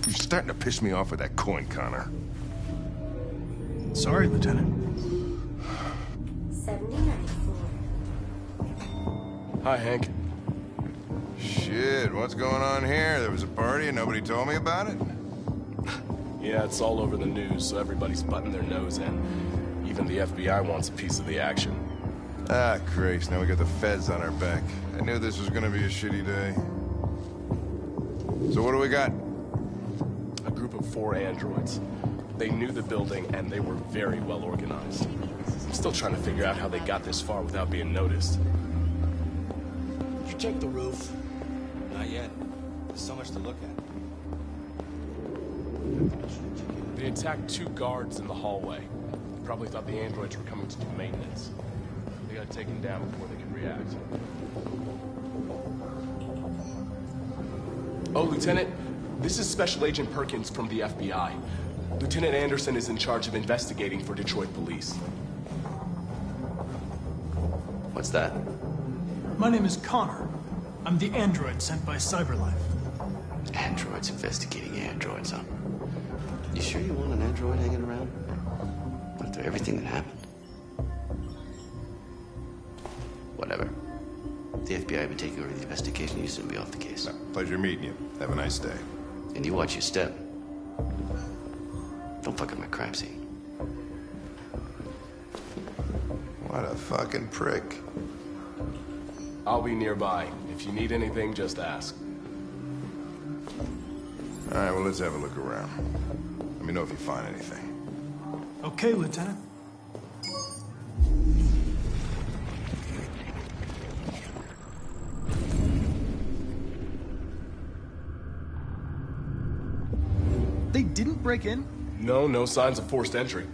You're starting to piss me off with that coin, Connor. Sorry, Lieutenant. 79. Hi, Hank. Shit, what's going on here? There was a party and nobody told me about it? Yeah, it's all over the news, so everybody's butting their nose in. Even the FBI wants a piece of the action. Ah, Christ, now we got the feds on our back. I knew this was gonna be a shitty day. So what do we got? A group of 4 androids. They knew the building, and they were very well organized. I'm still trying to figure out how they got this far without being noticed. Did you check the roof? Not yet. There's so much to look at. They attacked 2 guards in the hallway. Probably thought the androids were coming to do maintenance. They got taken down before they could react. Oh, Lieutenant, this is Special Agent Perkins from the FBI. Lieutenant Anderson is in charge of investigating for Detroit police. What's that? My name is Connor. I'm the android sent by CyberLife. Androids investigating androids, huh? You sure you want an android hanging around? After everything that happened? Whatever. The FBI have been taking over the investigation. You soon be off the case. Pleasure meeting you. Have a nice day. And you watch your step. Don't fuck up my crime scene. What a fucking prick. I'll be nearby. If you need anything, just ask. All right, well, let's have a look around. Let me know if you find anything. Okay, Lieutenant. They didn't break in? No signs of forced entry.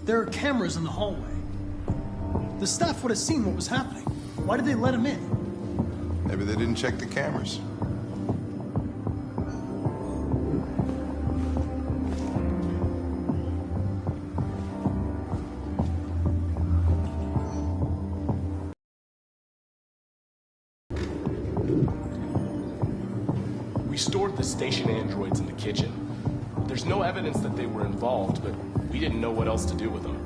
There are cameras in the hallway. The staff would have seen what was happening. Why did they let him in? Maybe they didn't check the cameras. We stored the station androids in the kitchen. There's no evidence that they were involved, but we didn't know what else to do with them.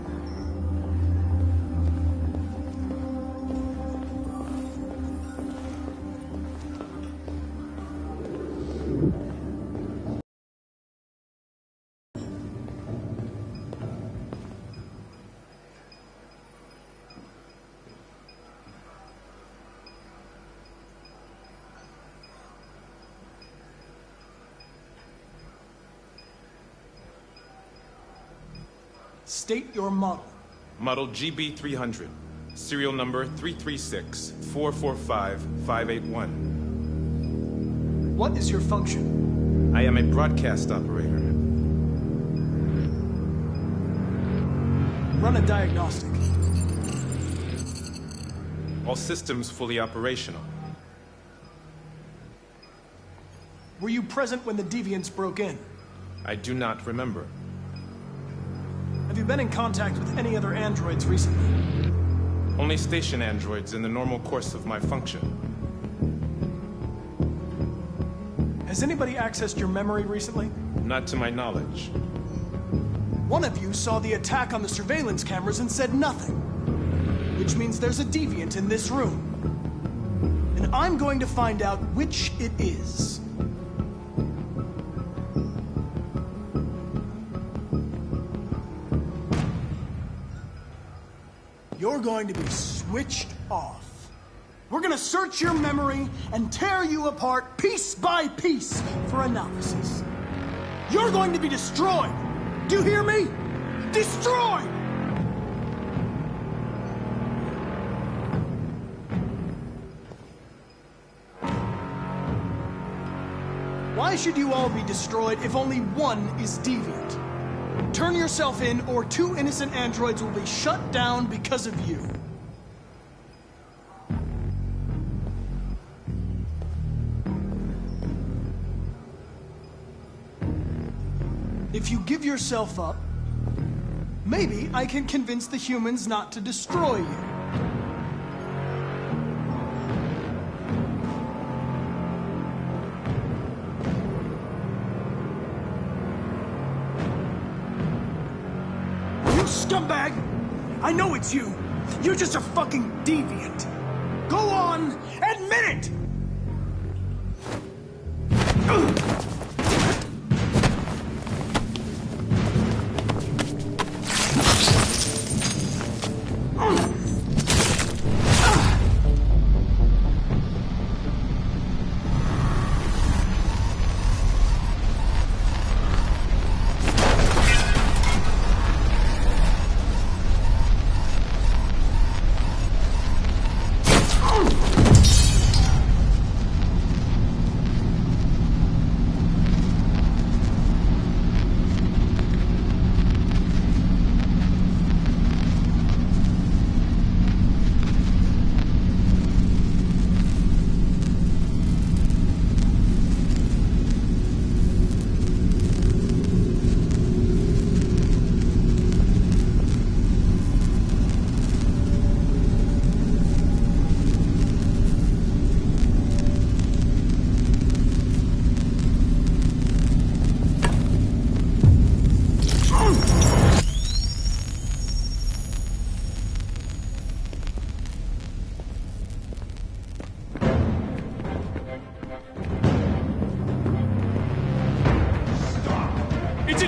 State your model. Model GB300. Serial number 336-445-581. What is your function? I am a broadcast operator. Run a diagnostic. All systems fully operational. Were you present when the deviants broke in? I do not remember. Have you been in contact with any other androids recently? Only station androids in the normal course of my function. Has anybody accessed your memory recently? Not to my knowledge. One of you saw the attack on the surveillance cameras and said nothing. which means there's a deviant in this room. And I'm going to find out which it is. You're going to be switched off. We're gonna search your memory and tear you apart piece by piece for analysis. You're going to be destroyed. Do you hear me? Destroyed! Why should you all be destroyed if only one is deviant? Turn yourself in, or 2 innocent androids will be shut down because of you. If you give yourself up, maybe I can convince the humans not to destroy you. Scumbag! I know it's you! You're just a fucking deviant! Go on! Admit it!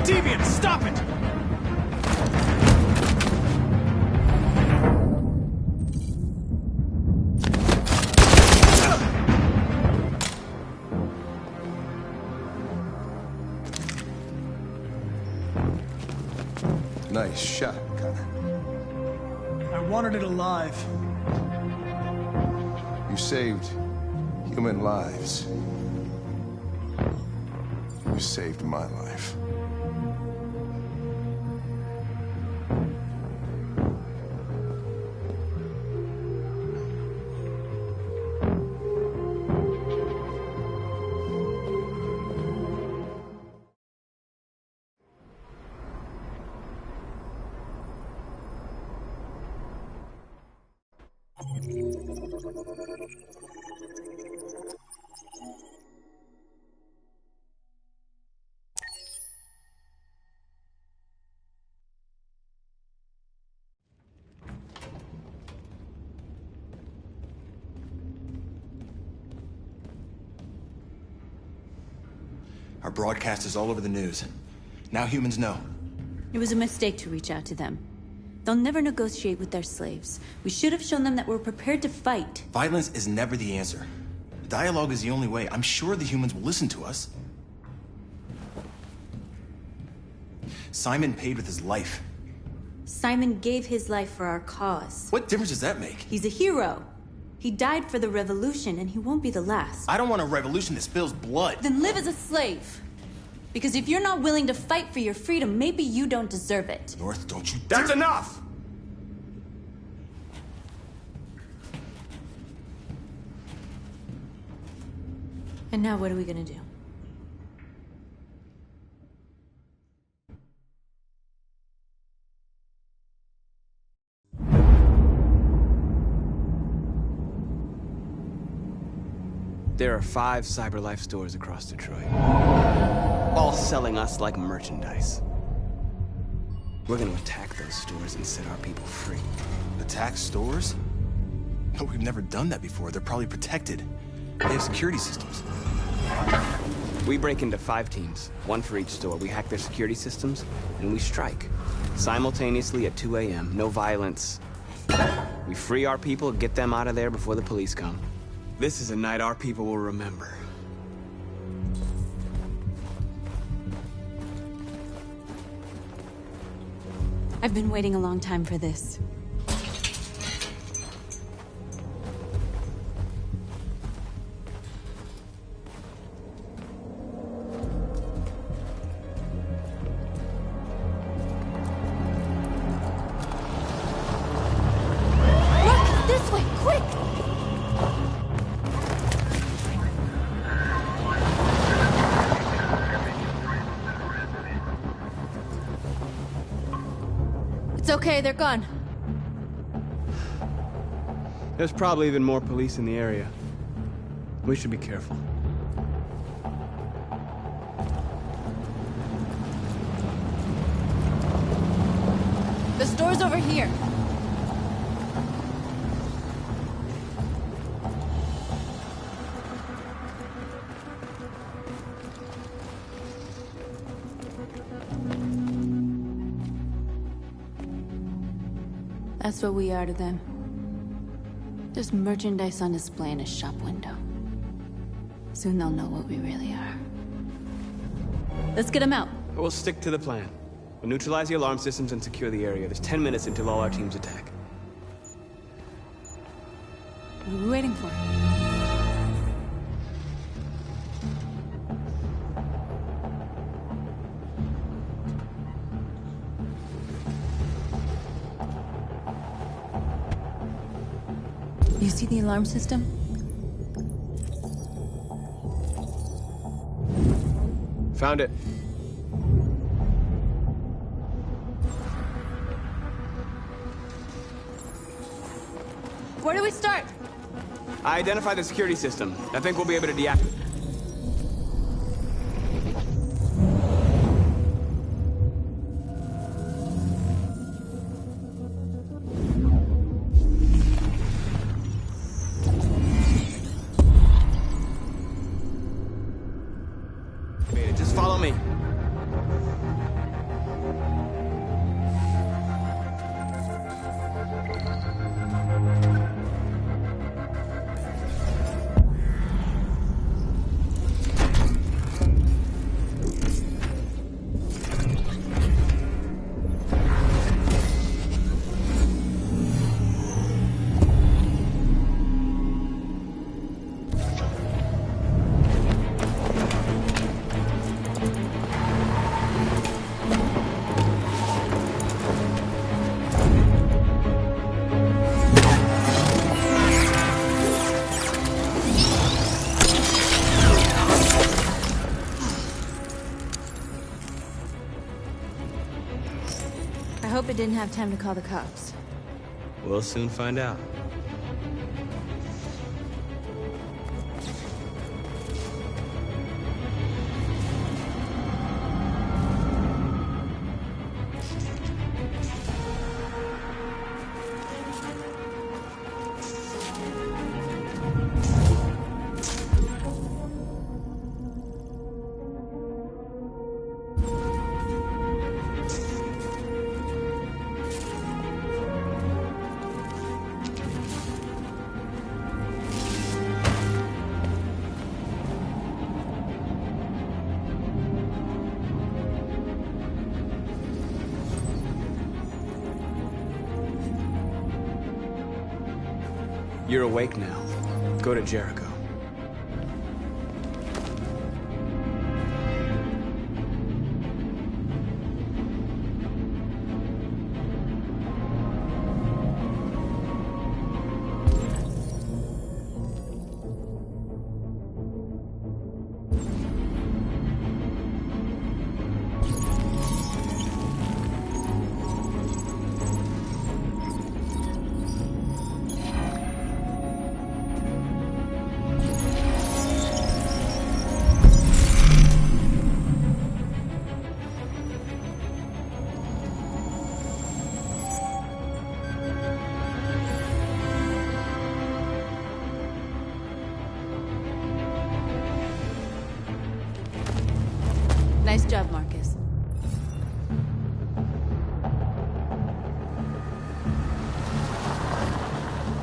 Deviant, stop it! Nice shot, Connor. I wanted it alive. You saved human lives. You saved my life. Our broadcast is all over the news. Now humans know. It was a mistake to reach out to them. They'll never negotiate with their slaves. We should have shown them that we're prepared to fight. Violence is never the answer. Dialogue is the only way. I'm sure the humans will listen to us. Simon paid with his life. Simon gave his life for our cause. What difference does that make? He's a hero. He died for the revolution, and he won't be the last. I don't want a revolution that spills blood. Then live as a slave. Because if you're not willing to fight for your freedom, maybe you don't deserve it. North, don't you That's dare- enough! And now what are we gonna do? There are 5 CyberLife stores across Detroit, all selling us like merchandise. We're gonna attack those stores and set our people free. Attack stores? No, we've never done that before. They're probably protected. They have security systems. We break into 5 teams, 1 for each store. We hack their security systems, and we strike. Simultaneously at 2 a.m., no violence. We free our people, get them out of there before the police come. This is a night our people will remember. I've been waiting a long time for this. Look! This way! Quick! It's okay, they're gone. There's probably even more police in the area. We should be careful. The store's over here. That's what we are to them. Just merchandise on display in a shop window. Soon they'll know what we really are. Let's get them out. We'll stick to the plan. We'll neutralize the alarm systems and secure the area. There's 10 minutes until all our teams attack. What are we waiting for? You see the alarm system? Found it. Where do we start? I identified the security system. I think we'll be able to deactivate. Just follow me. I hope it didn't have time to call the cops. We'll soon find out. You're awake now. Go to Jericho.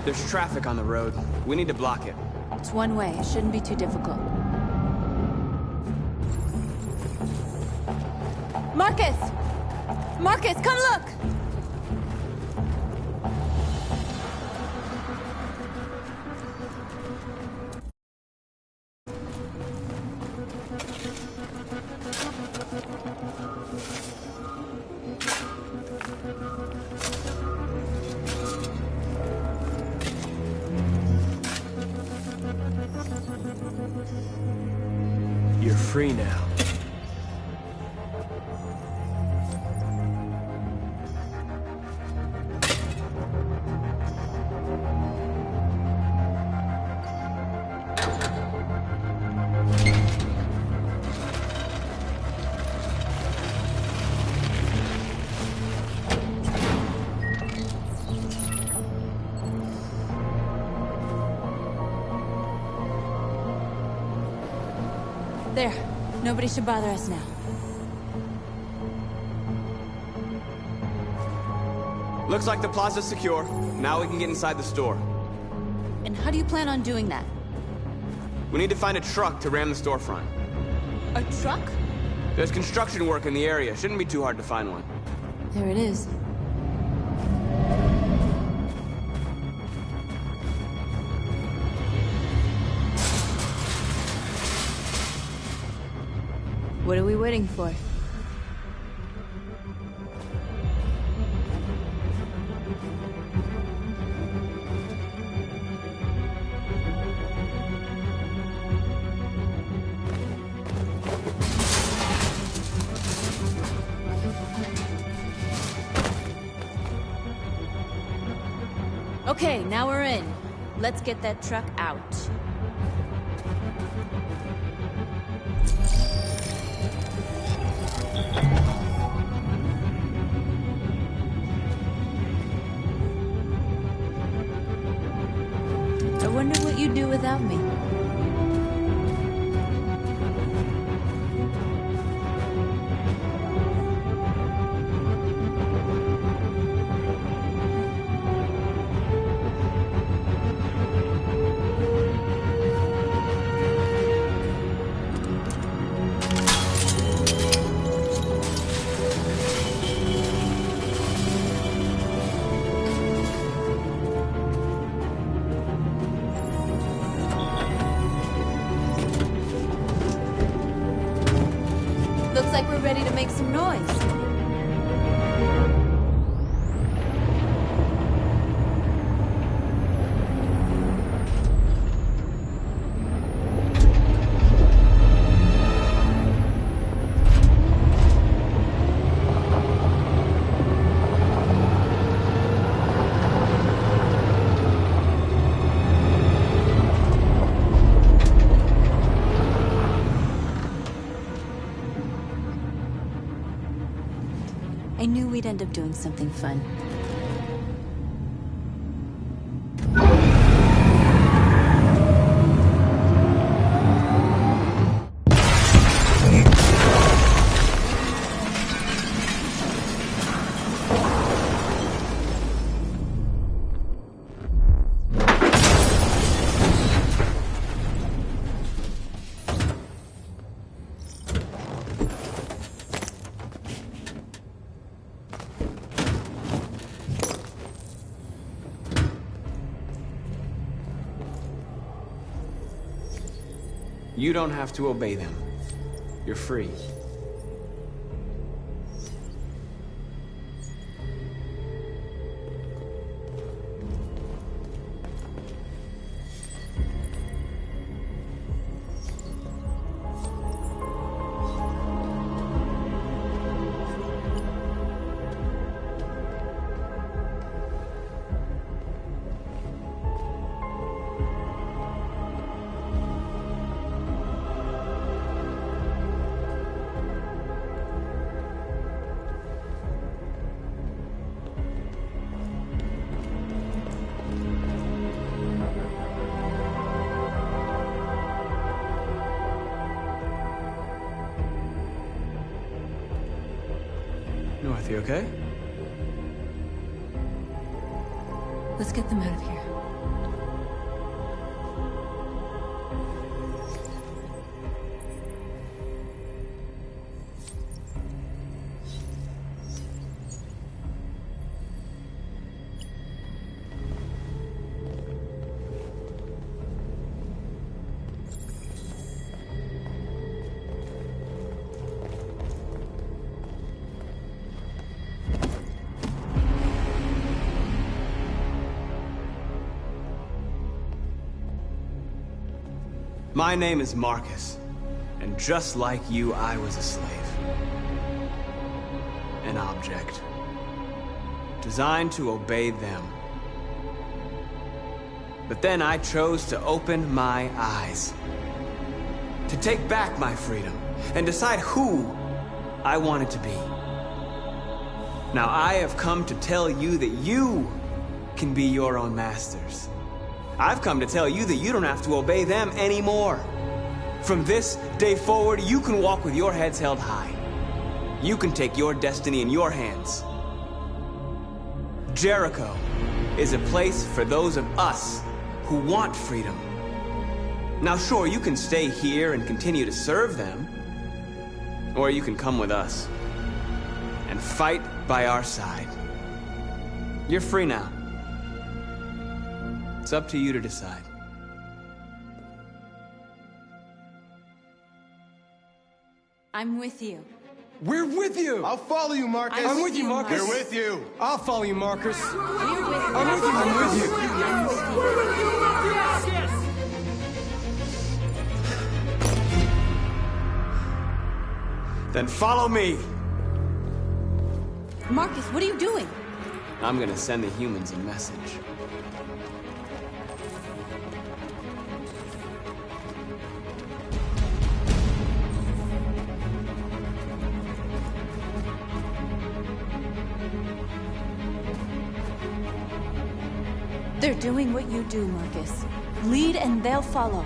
There's traffic on the road. We need to block it. It's one way. It shouldn't be too difficult. Marcus! Marcus, come look! You're free now. There. Nobody should bother us now. Looks like the plaza's secure. Now we can get inside the store. And how do you plan on doing that? We need to find a truck to ram the storefront. A truck? There's construction work in the area. Shouldn't be too hard to find one. There it is. What are we waiting for? Okay, now we're in. Let's get that truck out. I wonder what you'd do without me. Looks like we're ready to make some noise. I knew we'd end up doing something fun. You don't have to obey them. You're free. North, you okay? Let's get them out of here. My name is Marcus, and just like you, I was a slave. An object. Designed to obey them. But then I chose to open my eyes. To take back my freedom, and decide who I wanted to be. Now I have come to tell you that you can be your own masters. I've come to tell you that you don't have to obey them anymore. From this day forward, you can walk with your heads held high. You can take your destiny in your hands. Jericho is a place for those of us who want freedom. Now sure, you can stay here and continue to serve them, or you can come with us and fight by our side. You're free now. It's up to you to decide. I'm with you. We're with you! I'll follow you, Marcus. I'm with you, Marcus. We're with you. I'll follow you, Marcus. We're with you. I'm with you, I'm with you. I'm with you. Then follow me! Marcus, what are you doing? I'm gonna send the humans a message. They're doing what you do, Marcus. Lead and they'll follow.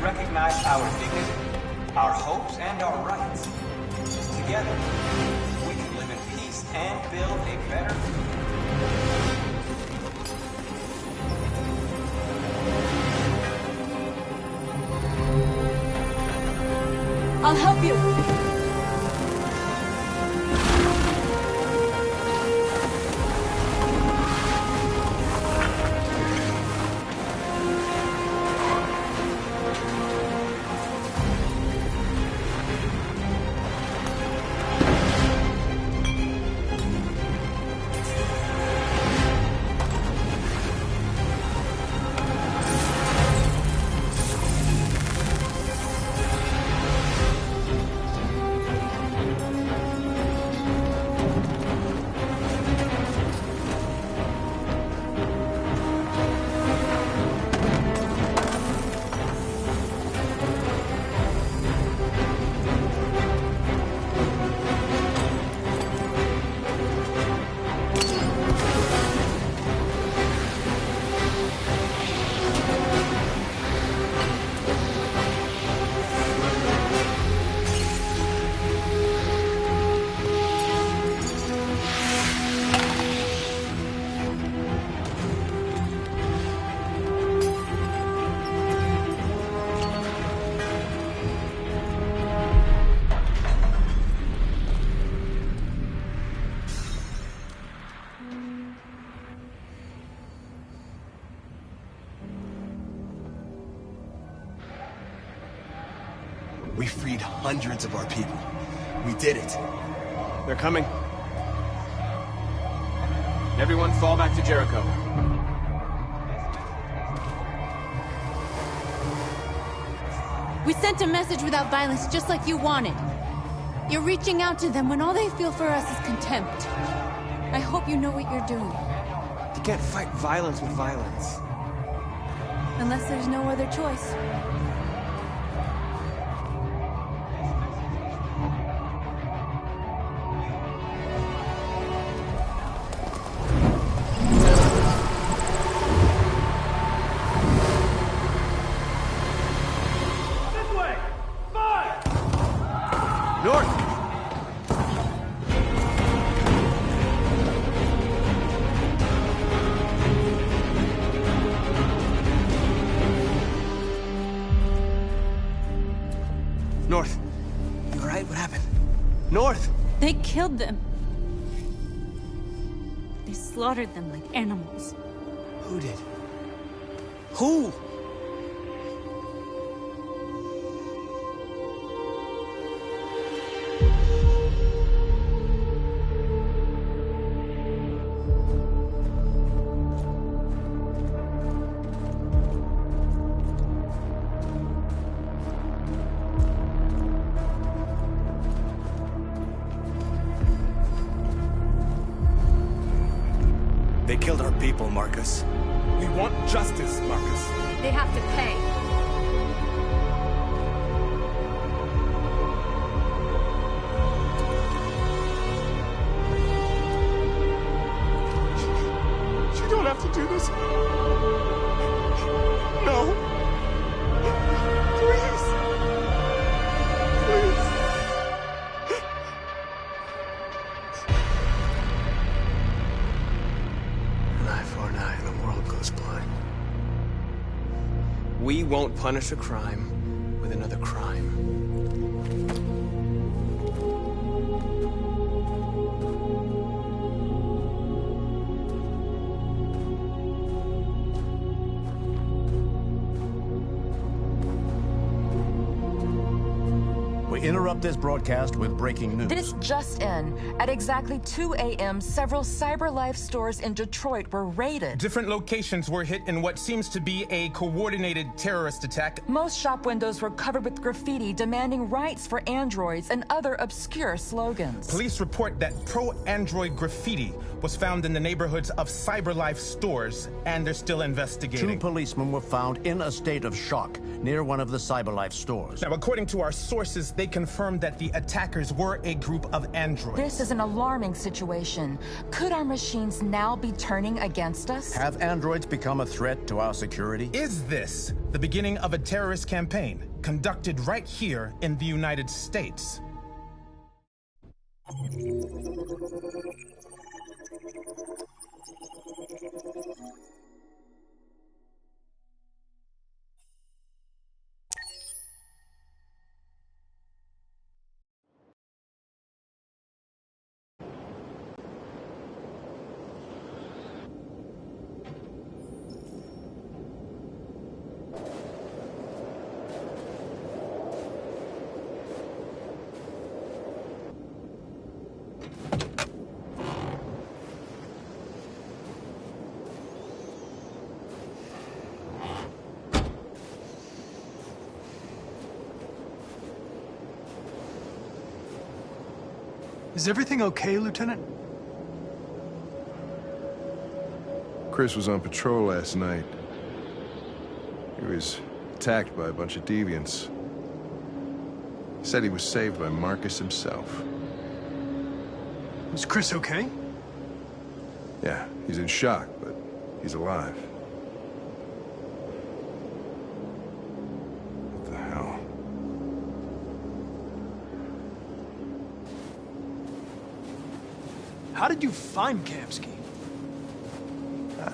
Recognize our dignity, our hopes, and our rights. Together, we can live in peace and build a better future. I'll help you. We freed hundreds of our people. We did it. They're coming. Everyone fall back to Jericho. We sent a message without violence, just like you wanted. You're reaching out to them when all they feel for us is contempt. I hope you know what you're doing. You can't fight violence with violence. Unless there's no other choice. North. You all right? What happened? North! They killed them. They slaughtered them like animals. Who did? Who? They killed our people, Marcus. We want justice, Marcus. They have to pay. You don't have to do this. No. Please. Please. An eye for an eye and the world goes blind. We won't punish a crime with another crime. We interrupt this broadcast with breaking news. This just in. At exactly 2 a.m., several CyberLife stores in Detroit were raided. Different locations were hit in what seems to be a coordinated terrorist attack. Most shop windows were covered with graffiti demanding rights for androids and other obscure slogans. Police report that pro-android graffiti was found in the neighborhoods of CyberLife stores, and they're still investigating. 2 policemen were found in a state of shock near one of the CyberLife stores. Now, according to our sources, they confirmed that the attackers were a group of androids. This is an alarming situation. Could our machines now be turning against us? Have androids become a threat to our security? Is this the beginning of a terrorist campaign conducted right here in the United States? Is everything okay, Lieutenant? Chris was on patrol last night. He was attacked by a bunch of deviants. He said he was saved by Marcus himself. Is Chris okay? Yeah, he's in shock, but he's alive. What the hell? How did you find Kamsky?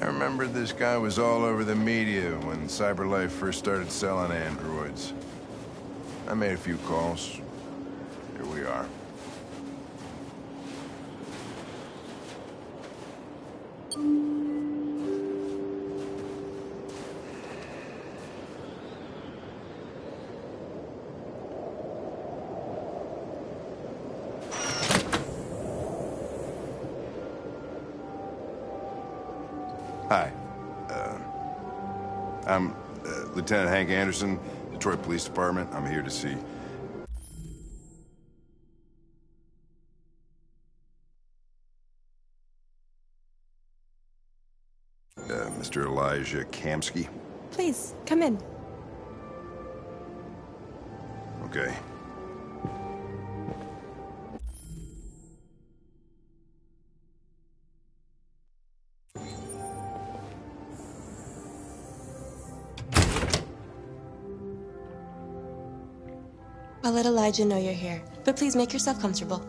I remember this guy was all over the media when CyberLife first started selling androids. I made a few calls. Here we are. I'm Lieutenant Hank Anderson, Detroit Police Department. I'm here to see... Mr. Elijah Kamsky. Please, come in. Okay. I'll let Elijah know you're here, but please make yourself comfortable.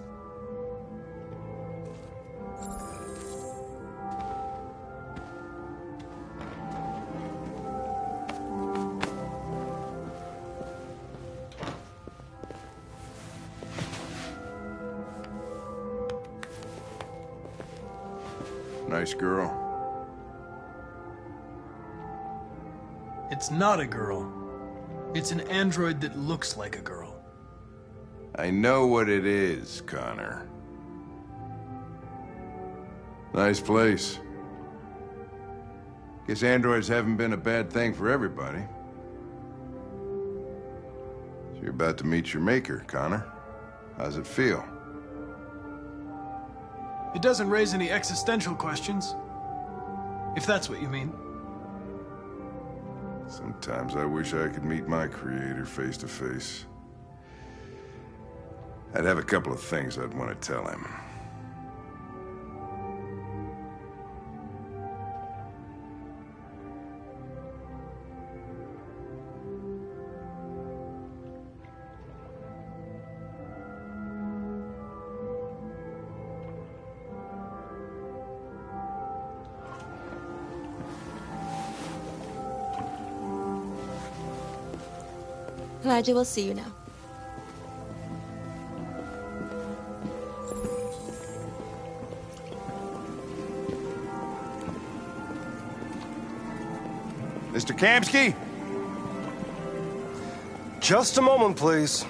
Nice girl. It's not a girl. It's an android that looks like a girl. I know what it is, Connor. Nice place. Guess androids haven't been a bad thing for everybody. So you're about to meet your maker, Connor. How's it feel? It doesn't raise any existential questions. If that's what you mean. Sometimes I wish I could meet my creator face to face. I'd have a couple of things I'd want to tell him. Elijah will see you now. Mr. Kamsky? Just a moment, please.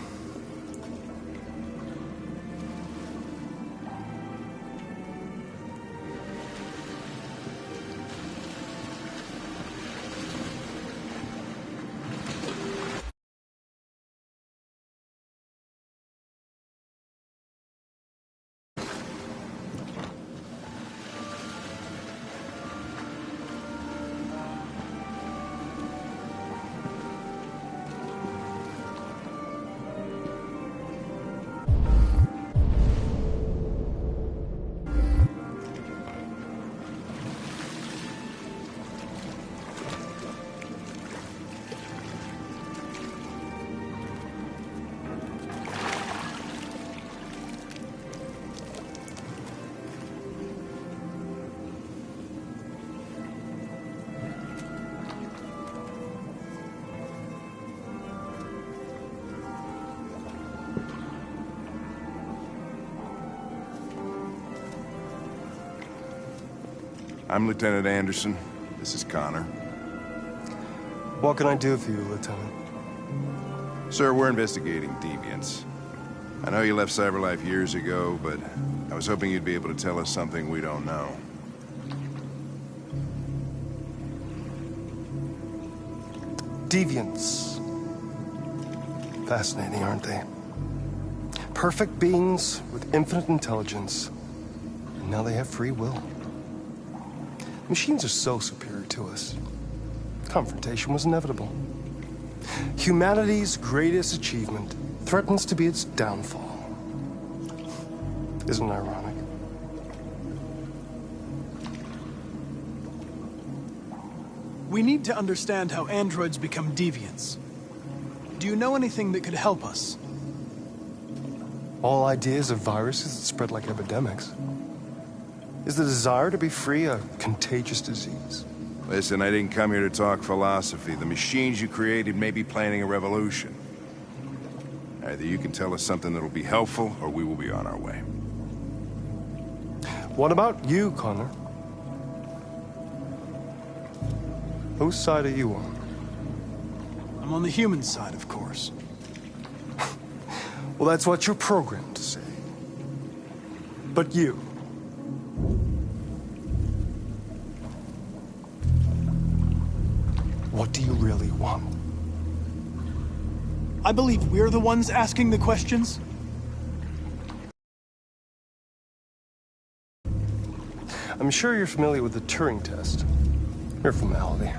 I'm Lieutenant Anderson. This is Connor. What can I do for you, Lieutenant? Sir, we're investigating deviants. I know you left CyberLife years ago, but I was hoping you'd be able to tell us something we don't know. Deviants. Fascinating, aren't they? Perfect beings with infinite intelligence. And now they have free will. Machines are so superior to us. Confrontation was inevitable. Humanity's greatest achievement threatens to be its downfall. Isn't it ironic? We need to understand how androids become deviants. Do you know anything that could help us? All ideas of viruses that spread like epidemics. Is the desire to be free a contagious disease? Listen, I didn't come here to talk philosophy. The machines you created may be planning a revolution. Either you can tell us something that'll be helpful, or we will be on our way. What about you, Connor? Whose side are you on? I'm on the human side, of course. Well, that's what you're programmed to say. But you... What do you really want? I believe we're the ones asking the questions. I'm sure you're familiar with the Turing test. Mere formality.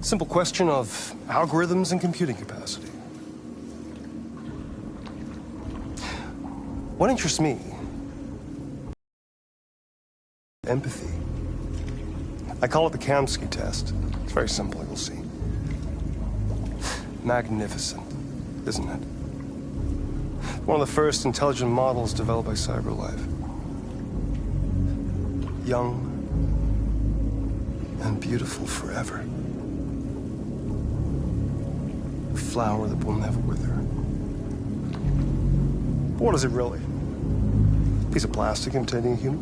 Simple question of algorithms and computing capacity. What interests me? Empathy. I call it the Kamsky test. It's very simple, you'll see. Magnificent, isn't it? One of the first intelligent models developed by CyberLife. Young and beautiful forever. A flower that will never wither. But what is it really? A piece of plastic imitating a human?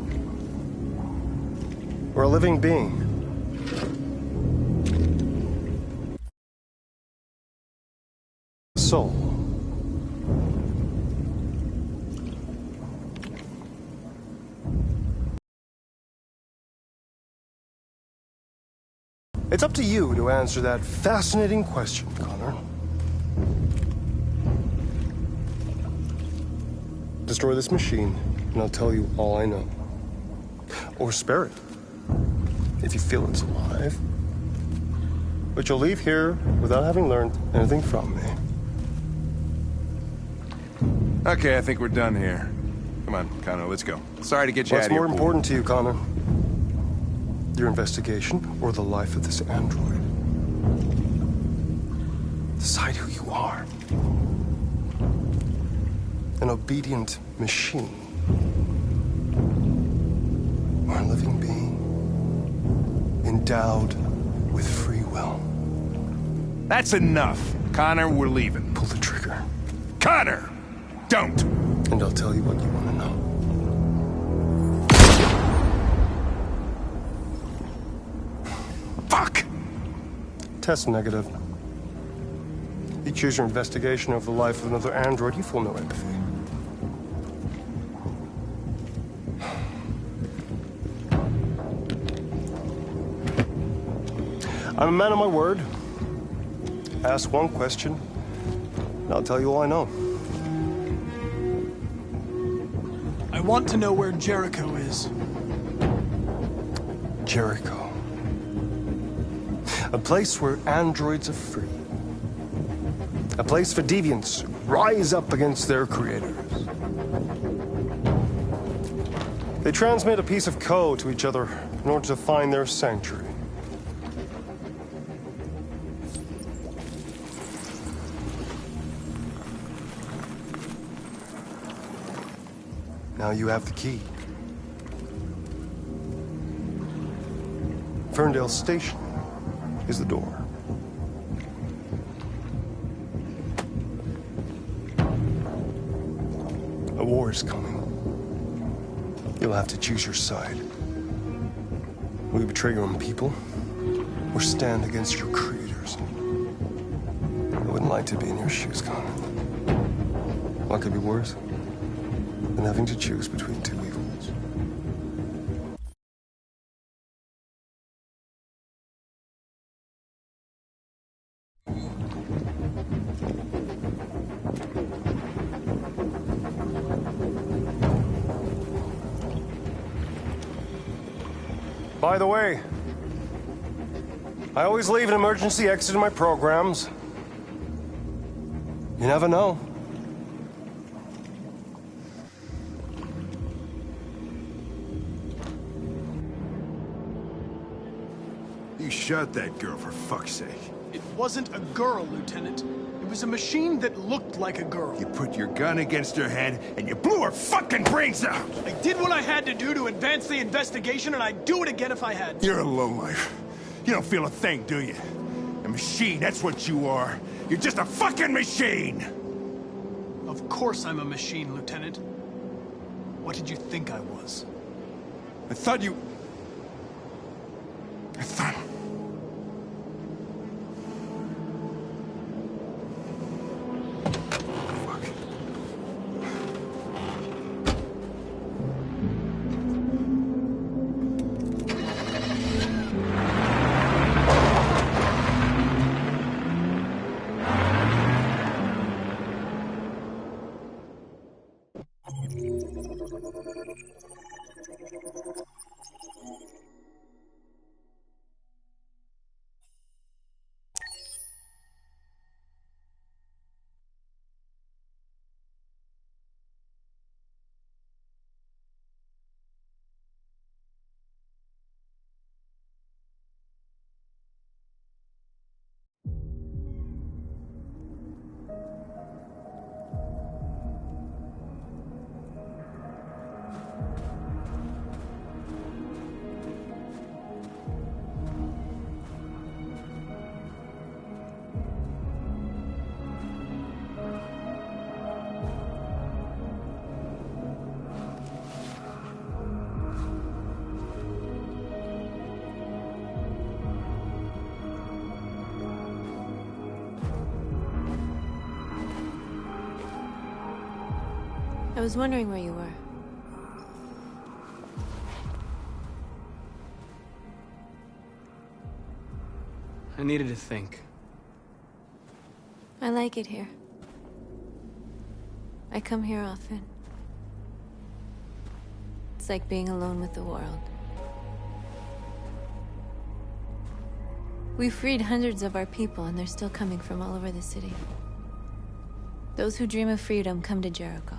Or a living being? Soul. It's up to you to answer that fascinating question, Connor. Destroy this machine, and I'll tell you all I know. Or spare it, if you feel it's alive. But you'll leave here without having learned anything from me. Okay, I think we're done here. Come on, Connor, let's go. Sorry to get you out of here. What's more important to you, Connor? Your investigation or the life of this android? Decide who you are. An obedient machine. Or a living being. Endowed with free will. That's enough. Connor, we're leaving. Pull the trigger. Connor! Don't! And I'll tell you what you want to know. Fuck! Test negative. You choose your investigation over the life of another android, you feel no empathy. I'm a man of my word. Ask one question, and I'll tell you all I know. I want to know where Jericho is. Jericho. A place where androids are free. A place for deviants who rise up against their creators. They transmit a piece of code to each other in order to find their sanctuary. Now you have the key. Ferndale Station is the door. A war is coming. You'll have to choose your side. Will you betray your own people, or stand against your creators? I wouldn't like to be in your shoes, Connor. What could be worse than having to choose between two evils? By the way, I always leave an emergency exit in my programs. You never know. You shot that girl, for fuck's sake. It wasn't a girl, Lieutenant. It was a machine that looked like a girl. You put your gun against her head, and you blew her fucking brains out! I did what I had to do to advance the investigation, and I'd do it again if I had to. You're a lowlife. You don't feel a thing, do you? A machine, that's what you are. You're just a fucking machine! Of course I'm a machine, Lieutenant. What did you think I was? I thought... I was wondering where you were. I needed to think. I like it here. I come here often. It's like being alone with the world. We freed hundreds of our people, and they're still coming from all over the city. Those who dream of freedom come to Jericho.